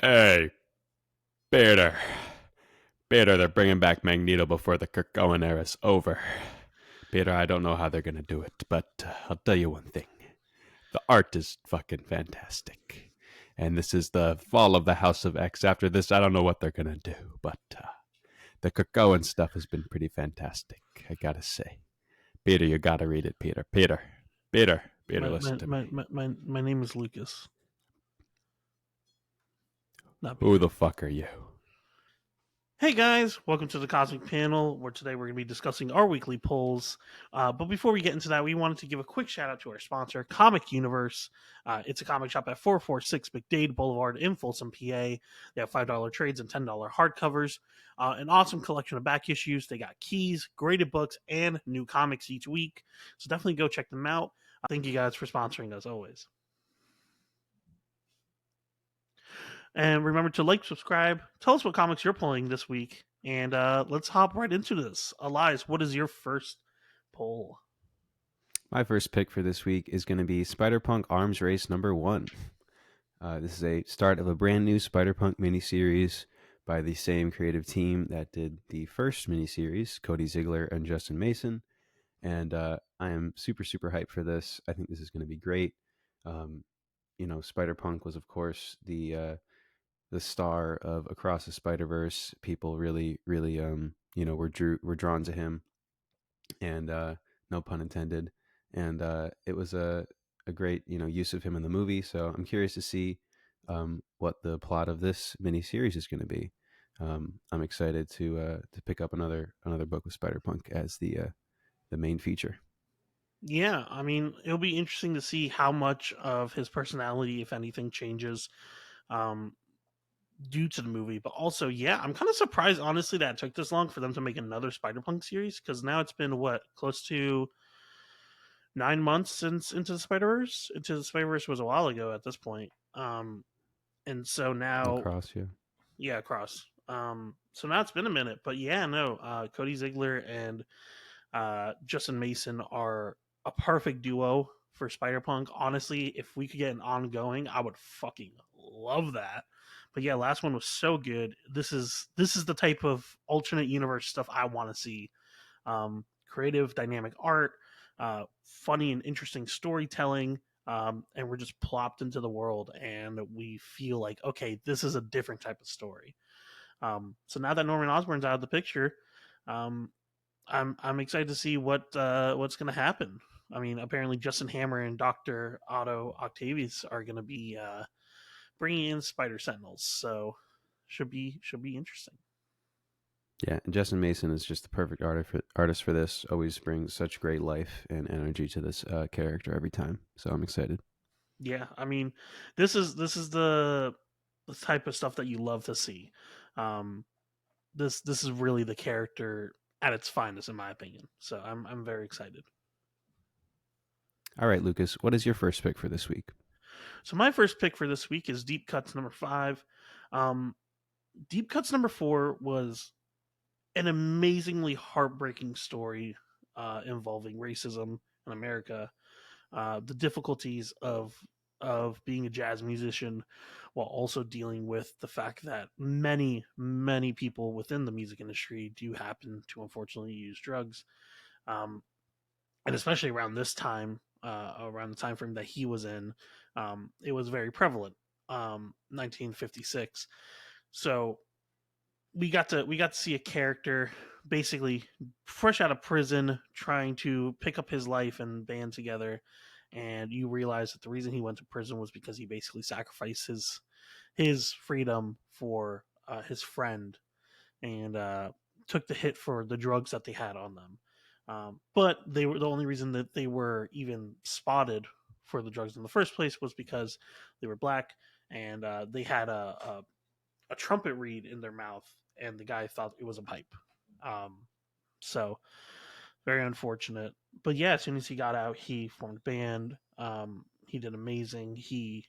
Hey, Peter. Peter, they're bringing back Magneto before the Kirk Owen era's over. Peter, I don't know how they're gonna do it, but I'll tell you one thing. The art is fucking fantastic. And this is the fall of the House of X. After this, I don't know what they're gonna do, but the Kirk Owen stuff has been pretty fantastic, I gotta say. Peter, you gotta read it, Peter. Peter, My listen my to my me. my, my, my name is Lucas, not Who Peter. the fuck are you? Hey guys, welcome to the Cosmic Panel, where today we're going to be discussing our weekly polls. But before we get into that, we wanted to give a quick shout out to our sponsor, Comic Universe. It's a comic shop at 446 McDade Boulevard in Folsom, PA. They have $5 trades and $10 hardcovers, an awesome collection of back issues. They got keys, graded books, and new comics each week. So definitely go check them out. Thank you guys for sponsoring us always. And remember to like, subscribe, tell us what comics you're pulling this week, and let's hop right into this. Elias, what is your first poll? My first pick for this week is going to be Spider Punk Arms Race number 1. This is a start of a brand new Spider Punk miniseries by the same creative team that did the first miniseries, Cody Ziegler and Justin Mason. And I am super, super hyped for this. I think this is going to be great. Um, Spider Punk was, of course, the star of Across the Spider Verse. People really, really, were drawn to him, and no pun intended. And it was a great use of him in the movie. So I'm curious to see what the plot of this mini series is going to be. I'm excited to pick up another book with Spider Punk as the main feature. Yeah, I mean, it'll be interesting to see how much of his personality, if anything, changes um, due to the movie. But also, yeah, I'm kind of surprised, honestly, that it took this long for them to make another Spider Punk series because now it's been what, close to 9 months since Into the Spider Verse. Into the Spider Verse was a while ago at this point. And so now, Across, yeah. yeah, across. So now it's been a minute, but yeah, no. Cody Ziegler and Justin Mason are a perfect duo for Spider Punk. Honestly, if we could get an ongoing, I would fucking love that. But yeah, last one was so good. This is the type of alternate universe stuff I want to see. Creative, dynamic art, funny and interesting storytelling. And we're just plopped into the world, and we feel like, okay, this is a different type of story. So now that Norman Osborn's out of the picture, um, I'm excited to see what's going to happen. I mean, apparently Justin Hammer and Doctor Otto Octavius are going to be bringing in Spider Sentinels, so should be interesting. Yeah, and Justin Mason is just the perfect artist for this. Always brings such great life and energy to this character every time. So I'm excited. Yeah, I mean, this is the type of stuff that you love to see. Um, this is really the character at its finest, in my opinion. So I'm very excited. All right, Lucas, what is your first pick for this week? So my first pick for this week is Deep Cuts number 5. Um, Deep Cuts number 4 was an amazingly heartbreaking story involving racism in America, the difficulties of being a jazz musician while also dealing with the fact that many people within the music industry do happen to unfortunately use drugs, um, and especially around this time, around the time frame that he was in, it was very prevalent. 1956. So we got to see a character basically fresh out of prison trying to pick up his life and band together, and you realize that the reason he went to prison was because he basically sacrificed his freedom for his friend, and took the hit for the drugs that they had on them. But they were the only reason that they were even spotted for the drugs in the first place was because they were black, and they had a trumpet reed in their mouth, and the guy thought it was a pipe. Um, so very unfortunate. But yeah, as soon as he got out, he formed a band. He did amazing. He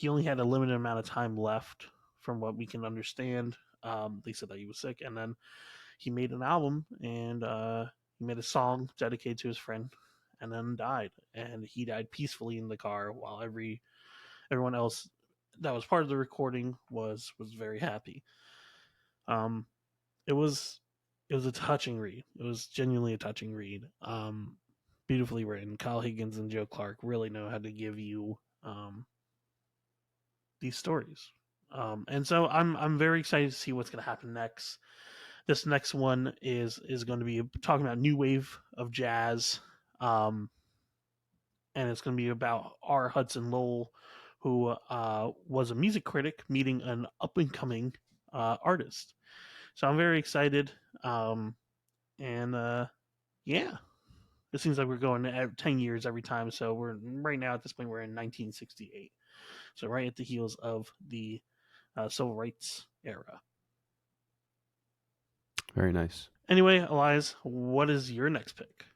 only had a limited amount of time left, from what we can understand. They said that he was sick, and then he made an album, and he made a song dedicated to his friend, and then died. And he died peacefully in the car while everyone else that was part of the recording was very happy. Um, it was it was a touching read. It was genuinely a touching read. Beautifully written. Kyle Higgins and Joe Clark really know how to give you these stories. And so I'm very excited to see what's going to happen next. This next one is going to be talking about new wave of jazz, um, and it's going to be about R. Hudson Lowell, who was a music critic meeting an up and coming artist. So I'm very excited, and yeah, it seems like we're going 10 years every time. So we're right now at this point we're in 1968. So right at the heels of the civil rights era. Very nice. Anyway, Elias, what is your next pick?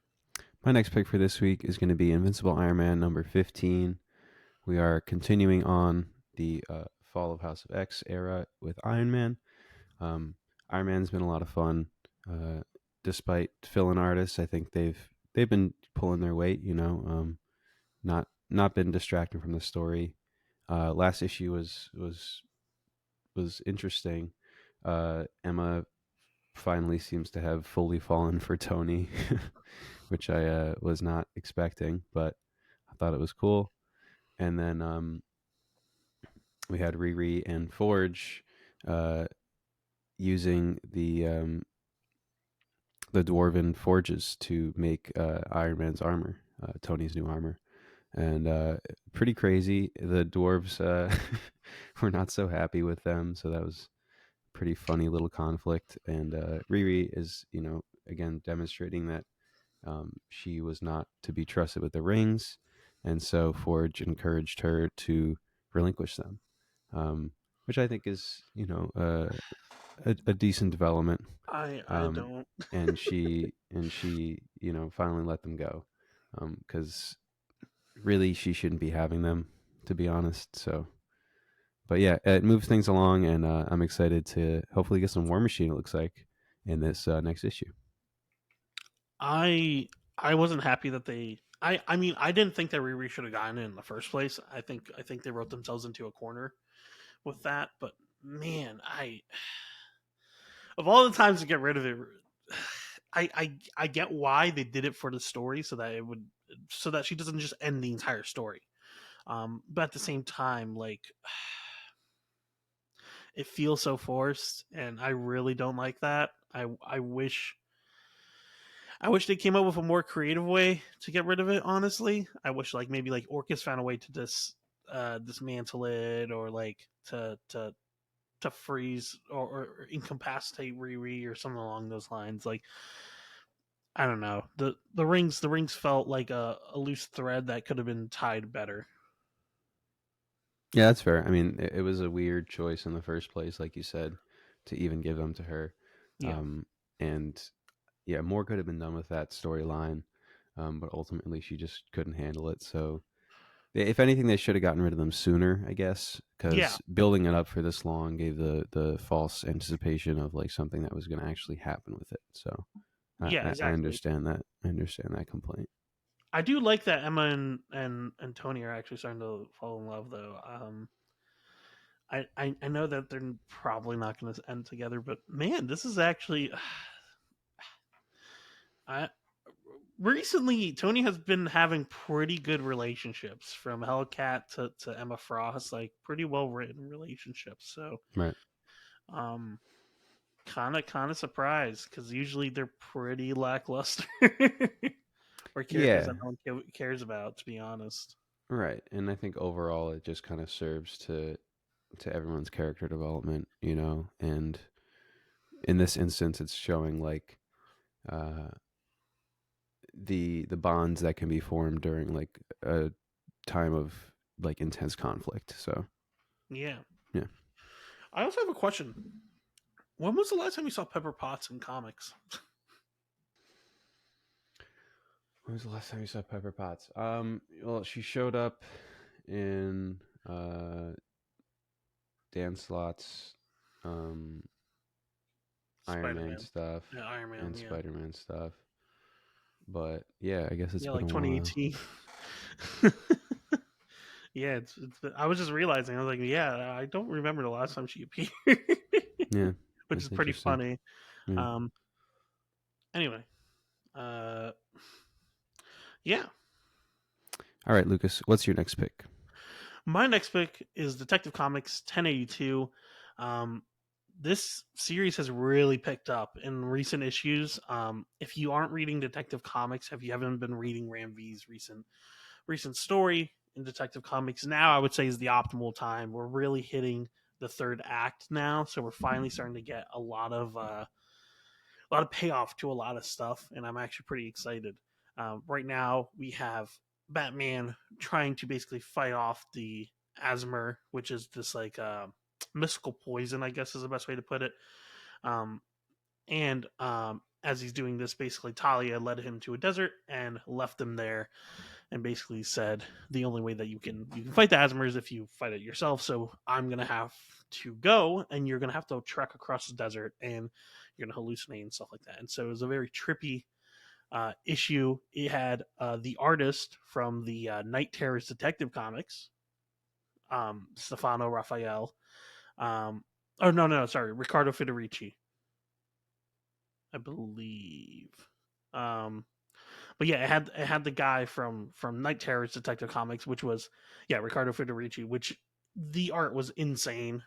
My next pick for this week is going to be Invincible Iron Man number 15. We are continuing on the Fall of House of X era with Iron Man. Um, Iron Man's been a lot of fun. Uh, Despite fill-in artists, I think they've been pulling their weight. Not been distracting from the story. Last issue was interesting. Emma finally seems to have fully fallen for Tony, which I was not expecting, but I thought it was cool. And then we had Riri and Forge uh, using the dwarven forges to make Iron Man's armor, Tony's new armor, and pretty crazy. The dwarves were not so happy with them, so that was a pretty funny little conflict. And Riri is, again demonstrating that she was not to be trusted with the rings, and so Forge encouraged her to relinquish them, which I think is, a decent development. I um, don't. and she finally let them go, because really she shouldn't be having them, to be honest. So, but yeah, it moves things along, and I'm excited to hopefully get some War Machine. It looks like in this next issue. I I wasn't happy that they. I mean I didn't think that Riri should have gotten it in the first place. I think they wrote themselves into a corner with that. But man, I of all the times to get rid of it, I get why they did it for the story so that it would so that she doesn't just end the entire story. But at the same time, like it feels so forced, and I really don't like that. I wish they came up with a more creative way to get rid of it. Honestly, I wish like maybe like Orcus found a way to dismantle it, or like to freeze or incapacitate Riri or something along those lines. Like I don't know. The rings felt like a loose thread that could have been tied better. Yeah, that's fair. I mean, it was a weird choice in the first place, like you said, to even give them to her. Yeah. Um, and yeah, more could have been done with that storyline, but ultimately she just couldn't handle it. So, if anything, they should have gotten rid of them sooner, I guess, Yeah. because building it up for this long gave the false anticipation of like something that was going to actually happen with it. So, Yeah, I exactly. understand that. I understand that complaint. I do like that Emma and Tony are actually starting to fall in love though. I know that they're probably not going to end together, but man, this is actually I recently Tony has been having pretty good relationships from Hellcat to Emma Frost, like pretty well written relationships. So Right. um kind of surprised because usually they're pretty lackluster or characters Yeah. that no one cares about, to be honest. Right. And I think overall it just kind of serves to everyone's character development, and in this instance it's showing like uh the bonds that can be formed during like a time of like intense conflict. So, Yeah. yeah. I also have a question. When was the last time you saw Pepper Potts in comics? When was the last time you saw Pepper Potts? Well, she showed up in Dan Slott's um Iron Spider Man Man. stuff Yeah, Iron Man. and Yeah. Spider-Man stuff. But yeah, I guess it's Yeah, been like a while. 2018. Yeah, I was just realizing. I was like, yeah, I don't remember the last time she appeared, Yeah, which is that's pretty interesting. funny. Yeah. Um, anyway, uh, yeah, All right, Lucas, what's your next pick? my next pick is Detective Comics 1082. Um, this series has really picked up in recent issues. If you aren't reading Detective Comics, if you haven't been reading Ram V's recent story in Detective Comics, now I would say is the optimal time. We're really hitting the third act now, so we're finally starting to get a lot of payoff to a lot of stuff, and I'm actually pretty excited. Right now, we have Batman trying to basically fight off the Asmer, which is this like mystical poison, I guess is the best way to put it. Um, and as he's doing this, basically Talia led him to a desert and left him there, and basically said the only way that you can fight the Asmer is if you fight it yourself. So I'm gonna have to go, and you're gonna have to trek across the desert, and you're gonna hallucinate and stuff like that. And so it was a very trippy issue. It had the artist from the Night Terrors Detective Comics, Stefano Raphael. Oh no, sorry, Riccardo Federici, I believe. Um, but yeah, it had the guy from Night Terrors Detective Comics, which was Riccardo Federici, which the art was insane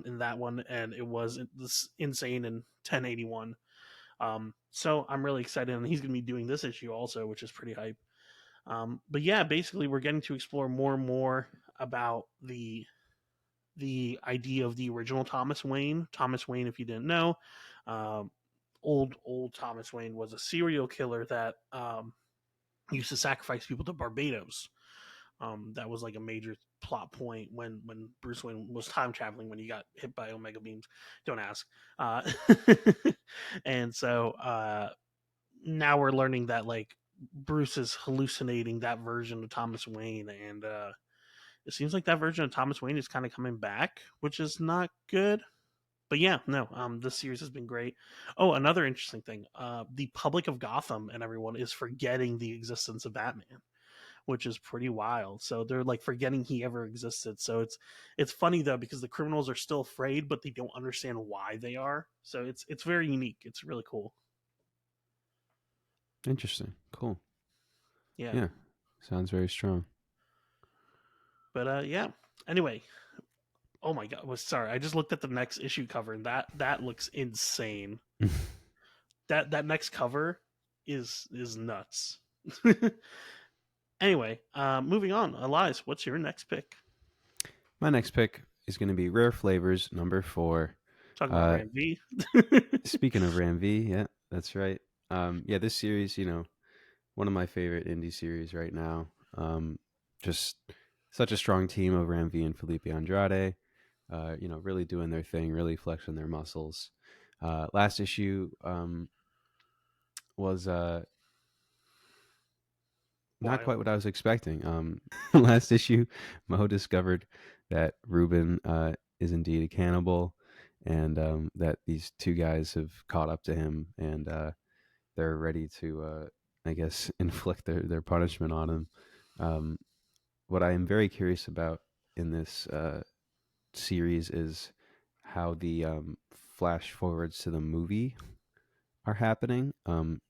in that one, and it was this insane in 1081. So I'm really excited, and he's going to be doing this issue also, which is pretty hype. But yeah, basically we're getting to explore more and more about the idea of the original Thomas Wayne. Thomas Wayne, if you didn't know, um, old Thomas Wayne was a serial killer that used to sacrifice people to Barbados. That was like a major plot point when Bruce Wayne was time traveling when he got hit by Omega beams. Don't ask. Uh, and so now we're learning that like Bruce is hallucinating that version of Thomas Wayne, and it seems like that version of Thomas Wayne is kind of coming back, which is not good. But yeah, no, this series has been great. Oh, another interesting thing: the public of Gotham and everyone is forgetting the existence of Batman, which is pretty wild. So they're like forgetting he ever existed. So it's funny though because the criminals are still afraid, but they don't understand why they are. So it's very unique. It's really cool. Interesting. Cool. Yeah, Yeah. Sounds very strong. but yeah. Anyway, oh my god, was sorry. I just looked at the next issue cover, and that looks insane. That next cover is nuts. Anyway, moving on. Elias, what's your next pick? My next pick is going to be Rare Flavors number 4. Talking about Uh, Ram V. Speaking of Ram V, yeah, that's right. Yeah, this series, one of my favorite indie series right now. Just such a strong team of Ram V and Felipe Andrade. Really doing their thing, really flexing their muscles. Last issue was not quite Wild. what I was expecting. Last issue, Mo discovered that Ruben is indeed a cannibal, and that these two guys have caught up to him, and they're ready to, I guess, inflict their punishment on him. Um, what I am very curious about in this series is how the flash forwards to the movie are happening.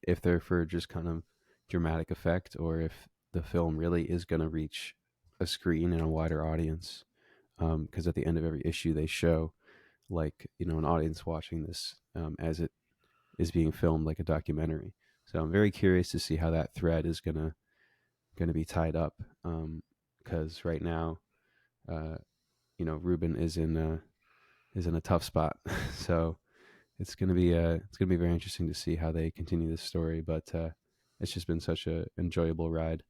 If they're for just kind of dramatic effect, or if the film really is going to reach a screen and a wider audience. Because at the end of every issue, they show like an audience watching this as it is being filmed like a documentary. So I'm very curious to see how that thread is gonna be tied up. Because right now, uh, Ruben is in a tough spot. So it's gonna be very interesting to see how they continue this story. But it's just been such a enjoyable ride.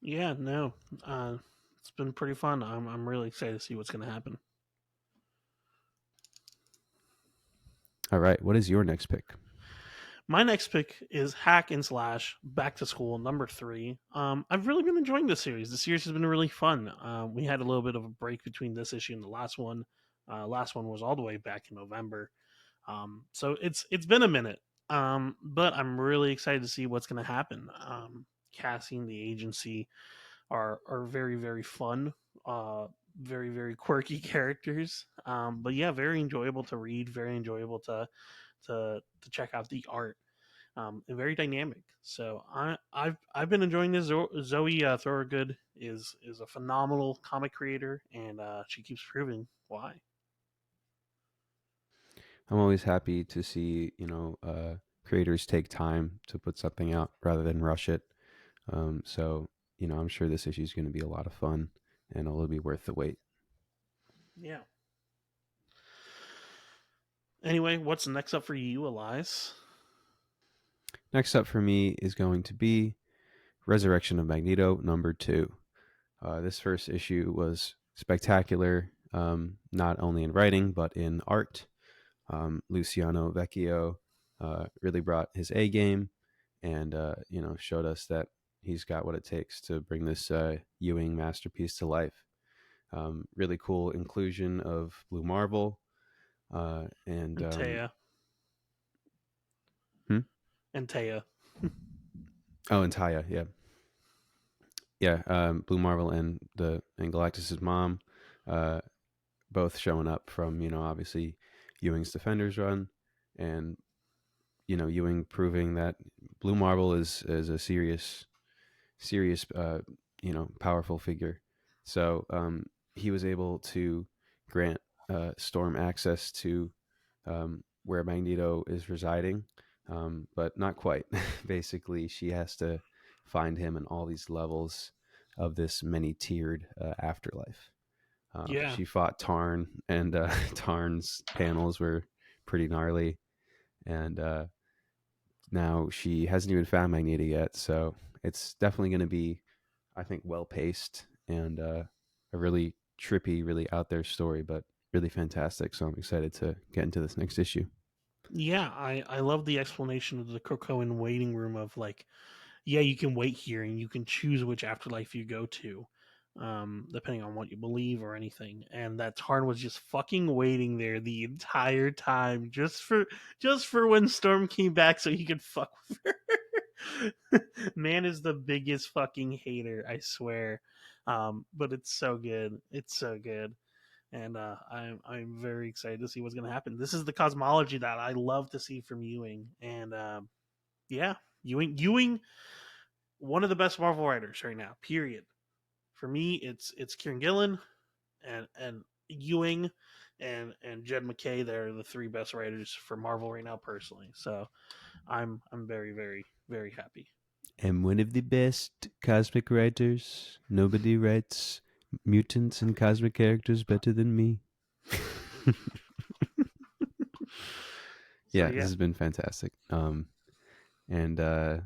Yeah, no, uh, it's been pretty fun. I'm really excited to see what's going to happen. All right, what is your next pick? My next pick is Hack and Slash Back to School number 3. I've really been enjoying this series. The series has been really fun. We had a little bit of a break between this issue and the last one. Last one was all the way back in November. So it's been a minute. But I'm really excited to see what's going to happen. Casting the agency are very very fun, uh, very very quirky characters. But yeah, very enjoyable to read, very enjoyable to check out the art, and very dynamic. So I've been enjoying this. Zoe Thorogood is a phenomenal comic creator, and she keeps proving why. I'm always happy to see creators take time to put something out rather than rush it. So I'm sure this issue is going to be a lot of fun, and it'll be worth the wait. Yeah. Anyway, what's next up for you, Elias? Next up for me is going to be Resurrection of Magneto #2. This first issue was spectacular, not only in writing but in art. Luciano Vecchio really brought his A game, and showed us that he's got what it takes to bring this Ewing masterpiece to life. Really cool inclusion of Blue Marvel, and And Taya. hmm? And Taya. Oh, and Taya, yeah, yeah. Blue Marvel and Galactus's mom, uh, both showing up from obviously Ewing's Defenders run, and Ewing proving that Blue Marvel is a serious, powerful figure. So he was able to grant Storm access to where Magneto is residing, but not quite. Basically, she has to find him in all these levels of this many-tiered afterlife. Yeah. She fought Tarn, and Tarn's panels were pretty gnarly, and now she hasn't even found Magneto yet. So it's definitely going to be, I think, well paced, and a really trippy, really out there story, but really fantastic. So I'm excited to get into this next issue. Yeah, I love the explanation of the Krakoan waiting room of like, yeah, you can wait here and you can choose which afterlife you go to, depending on what you believe or anything. And that Tarn was just fucking waiting there the entire time, just for when Storm came back so he could fuck with her. Man is the biggest fucking hater, I swear. But it's so good. It's so good. And I'm very excited to see what's going to happen. This is the cosmology that I love to see from Ewing, and yeah, Ewing, one of the best Marvel writers right now. Period. For me, it's Kieran Gillen and Ewing and Jed McKay. They're the three best writers for Marvel right now, personally. So I'm very very very happy. I'm one of the best cosmic writers. Nobody writes mutants and cosmic characters better than me. So Yeah, this yeah, has been fantastic. And I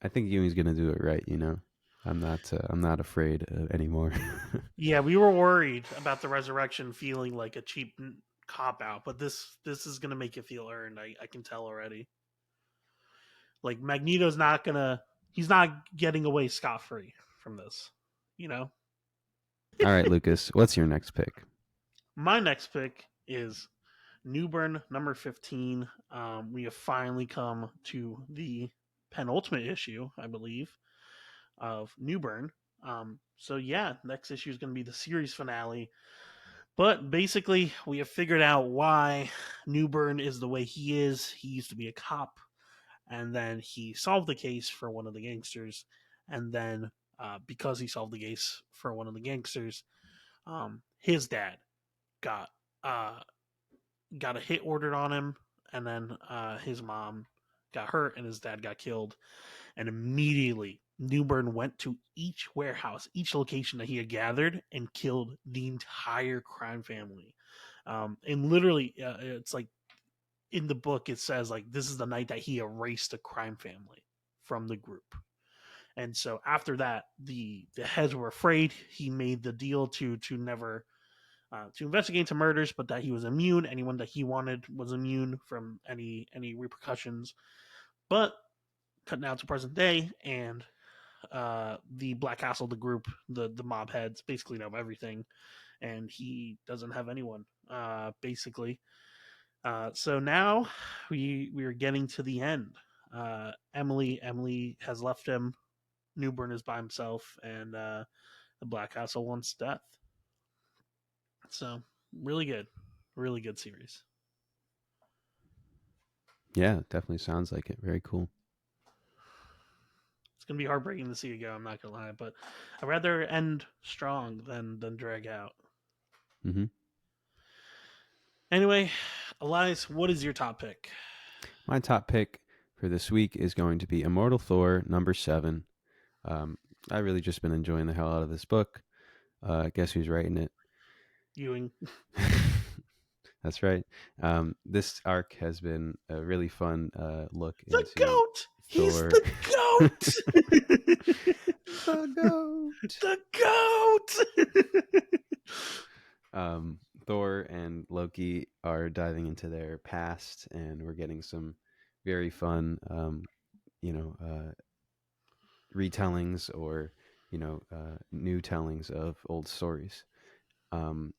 think Ewing's gonna do it right. I'm not afraid anymore. yeah, we were worried about the resurrection feeling like a cheap cop out, but this is gonna make it feel earned. I can tell already. Like Magneto's not gonna, he's not getting away scot free from this. You know, All right, Lucas, what's your next pick? my next pick is Newburn #15. We have finally come to the penultimate issue, I believe, of Newburn. So yeah, next issue is going to be the series finale. But basically, we have figured out why Newburn is the way he is. He used to be a cop, and then he solved the case for one of the gangsters, and then because he solved the case for one of the gangsters, his dad got uh, got a hit ordered on him, and then his mom got hurt, and his dad got killed. And immediately, Newburn went to each warehouse, each location that he had gathered, and killed the entire crime family. And literally, it's like in the book, it says like this is the night that he erased a crime family from the group. And so after that, the heads were afraid. He made the deal to never to investigate into murders, but that he was immune. Anyone that he wanted was immune from any repercussions. But cut now to present day, and the Black Castle, the group, the mob heads, basically know everything, and he doesn't have anyone, basically. So now we are getting to the end. Emily has left him. Newburn is by himself, and the Black Castle wants death. So really good series. Yeah, definitely sounds like it. Very cool. It's gonna be heartbreaking to see it go. I'm not gonna lie, but I'd rather end strong than drag out. Hmm. Anyway, Elias, what is your top pick? My top pick for this week is going to be Immortal Thor #7. Um, I really just been enjoying the hell out of this book. Guess who's writing it? Ewing. That's right. This arc has been a really fun look The into goat. He's Thor. the goat. The goat. The goat. Thor and Loki are diving into their past, and we're getting some very fun, you know, retellings or new tellings of old stories. Um,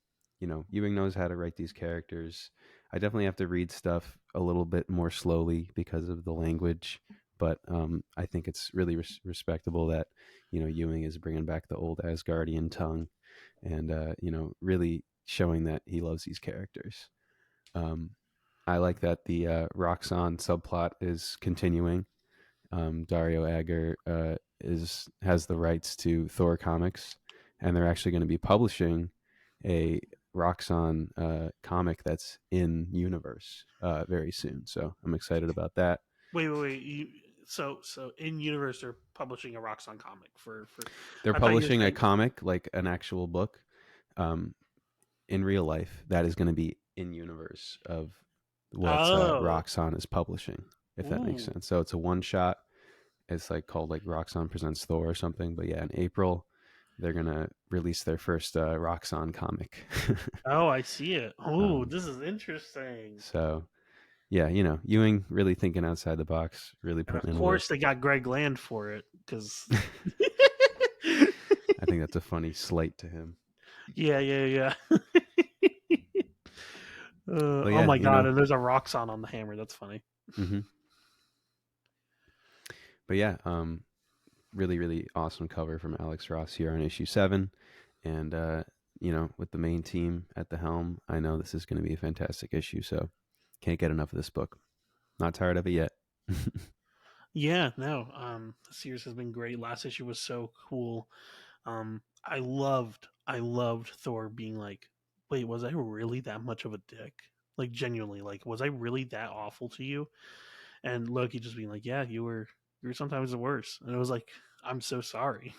Ewing knows how to write these characters. I definitely have to read stuff a little bit more slowly because of the language, but I think it's really respectable that Ewing is bringing back the old Asgardian tongue, and really showing that he loves these characters. Um, I like that the Roxxon subplot is continuing. Dario Agger is has the rights to Thor comics, and they're actually going to be publishing a Roxxon comic that's in universe very soon. So I'm excited about that. Wait. So in universe, they're publishing a Roxxon comic for. They're I thought you were publishing a saying. comic, like an actual book, um, in real life that is going to be in universe of what Oh. Roxxon is publishing, if that makes Ooh. sense. So it's a one shot. It's like called like Roxxon Presents Thor or something. But yeah, in April they're gonna release their first Roxxon comic. Oh, I see it. Oh, um, this is interesting. so yeah, Ewing really thinking outside the box, really And of putting in course, work. they got Greg Land for it because. I think that's a funny slight to him. Yeah. But Oh yeah, my god! And there's a Roxxon on the hammer. That's funny. hmm but yeah, really really awesome cover from Alex Ross here on issue 7, and with the main team at the helm, I know this is going to be a fantastic issue. So can't get enough of this book. Not tired of it yet. Yeah, no. The series has been great. Last issue was so cool. I loved Thor being like, "Wait, was I really that much of a dick? Like, genuinely, like, was I really that awful to you?" And Loki just being like, "Yeah, you were sometimes the worst." And it was like, "I'm so sorry."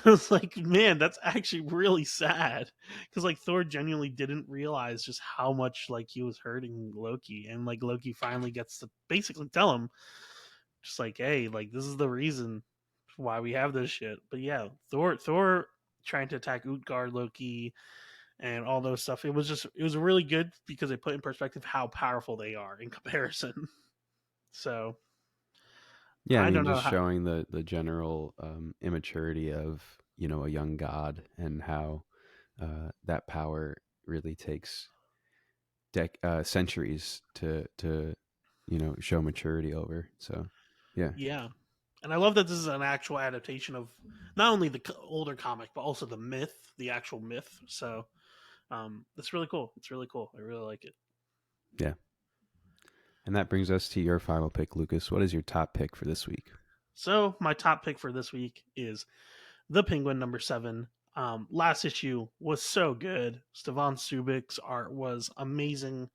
I was like, "Man, that's actually really sad," because like Thor genuinely didn't realize just how much like he was hurting Loki, and like Loki finally gets to basically tell him, just like, "Hey, like this is the reason why we have this shit." But yeah, Thor trying to attack Utgard Loki and all those stuff. It was really good because they put in perspective how powerful they are in comparison. So Yeah, I I mean, don't know just how. showing the general immaturity of a young god, and how that power really takes centuries to show maturity over. So yeah, Yeah, and I love that this is an actual adaptation of not only the older comic but also the myth, the actual myth. So it's really cool. It's really cool. I really like it. yeah. And that brings us to your final pick, Lucas. What is your top pick for this week? So my top pick for this week is the Penguin #7. Last issue was so good. Stevan Subik's art was amazing.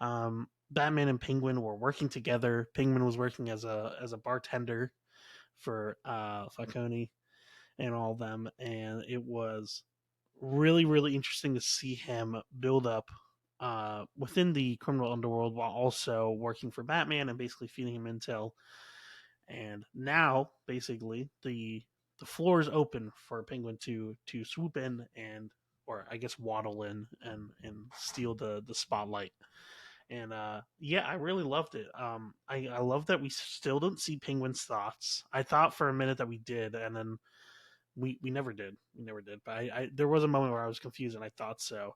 Batman and Penguin were working together. Penguin was working as a bartender for Falcone and all of them, and it was really interesting to see him build up within the criminal underworld while also working for Batman and basically feeding him intel. And now, basically, the floor is open for Penguin to swoop in and, or I guess waddle in and steal the spotlight. And yeah, I really loved it. I love that we still don't see Penguin's thoughts. I thought for a minute that we did, and then we never did. We never did. But I there was a moment where I was confused, and I thought so.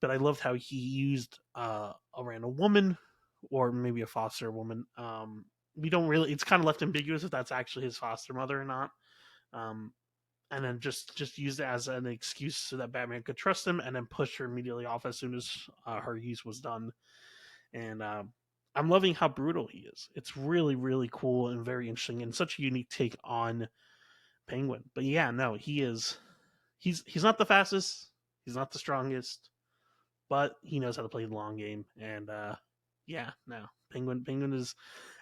But I loved how he used a random woman, or maybe a foster woman. We don't really. It's kind of left ambiguous if that's actually his foster mother or not. um, and then just used it as an excuse so that Batman could trust him, and then pushed her immediately off as soon as her use was done. And I'm loving how brutal he is. It's really really cool and very interesting, and such a unique take on Penguin. But yeah, no, he is. He's not the fastest. He's not the strongest, but he knows how to play the long game. And yeah, no, Penguin is.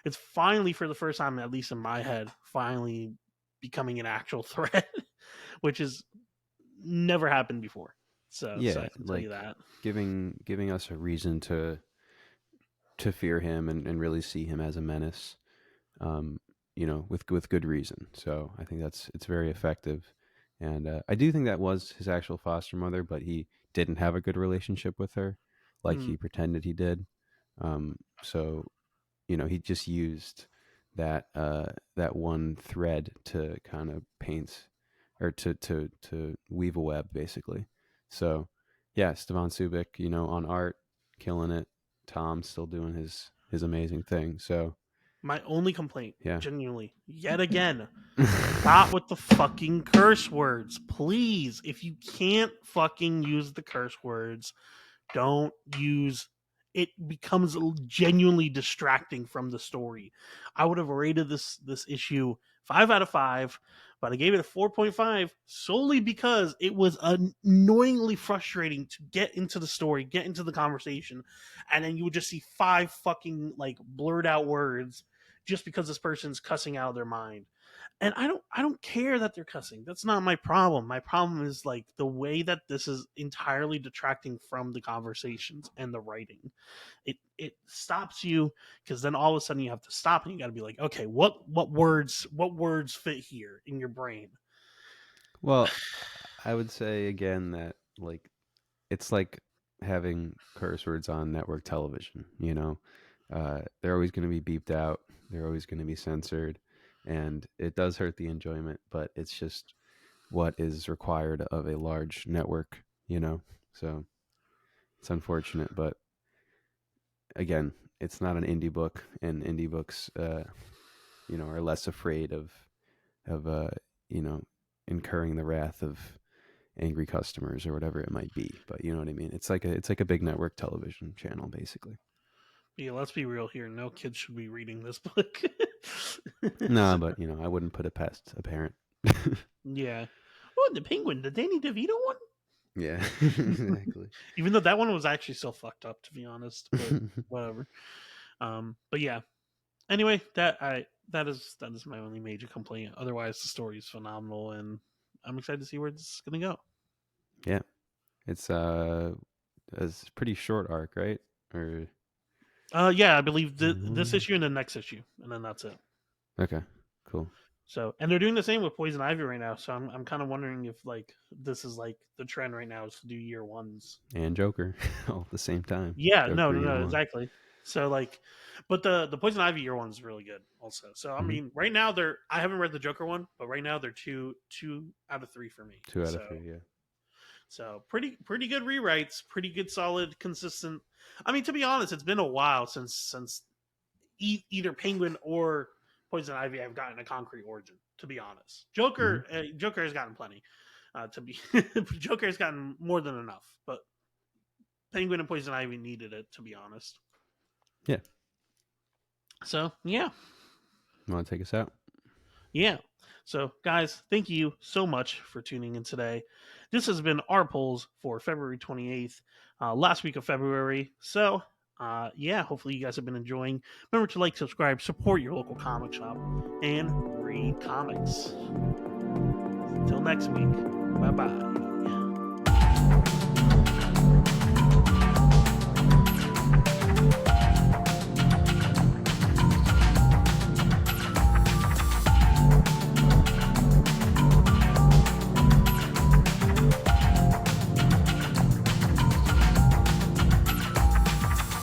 It's finally for the first time, at least in my head, finally becoming an actual threat, which has never happened before. So Yeah, I can tell you like that. giving us a reason to fear him and really see him as a menace. Um, with good reason. So I think it's very effective. And I do think that was his actual foster mother, but he didn't have a good relationship with her, like Mm. he pretended he did. So he just used that one thread to kind of paint or to weave a web basically. So yeah, Stevan Subic, on art, killing it. Tom's still doing his amazing thing. So My only complaint, yeah. genuinely, yet again, stop with the fucking curse words, please. If you can't fucking use the curse words, don't use it. Becomes genuinely distracting from the story. I would have rated this issue 5 out of 5, but I gave it a 4.5 solely because it was annoyingly frustrating to get into the story, get into the conversation, and then you would just see 5 fucking blurred out words just because this person's cussing out of their mind. And I don't care that they're cussing. That's not my problem. My problem is the way that this is entirely detracting from the conversations and the writing. It stops you because then all of a sudden you have to stop and you got to be like, okay, what words fit here in your brain? Well, I would say again that it's like having curse words on network television. They're always going to be beeped out. They're always going to be censored, and it does hurt the enjoyment. But it's just what is required of a large network. So it's unfortunate, but again, it's not an indie book, and indie books, are less afraid of you know incurring the wrath of angry customers or whatever it might be. But you know what I mean. It's like a big network television channel basically. Yeah, let's be real here. No kids should be reading this book. No, So, but I wouldn't put it past a parent. yeah. Oh, the Penguin, the Danny DeVito Yeah, one. exactly. Even though that one was actually so fucked up, to be honest. But whatever. But yeah, anyway, that is my only major complaint. Otherwise, the story is phenomenal, and I'm excited to see where this is gonna go. Yeah, it's a pretty short arc, right? Or Yeah, I believe this mm, issue and the next issue, and then that's it. okay, cool. So, and they're doing the same with Poison Ivy right now. So I'm kind of wondering if this is the trend right now is to do year ones. And Joker all at the same time. Yeah, no, Joker no, year no, one. exactly. So but the Poison Ivy year one is really good also. So I Mm-hmm. mean, right now I haven't read the Joker one, but right now they're two out of 3 for me. Two out of three. Yeah. So pretty good rewrites, pretty good, solid, consistent. I mean, to be honest, it's been a while since either Penguin or Poison Ivy have gotten a concrete origin. To be honest, Mm-hmm. Joker has gotten plenty. To be Joker has gotten more than enough, but Penguin and Poison Ivy needed it. To be honest, Yeah. so yeah, You want to take us out? yeah. So, guys, thank you so much for tuning in today. This has been our polls for February 28th, last week of February. So, yeah, hopefully you guys have been enjoying. Remember to like, subscribe, support your local comic shop, and read comics. Until next week, bye bye.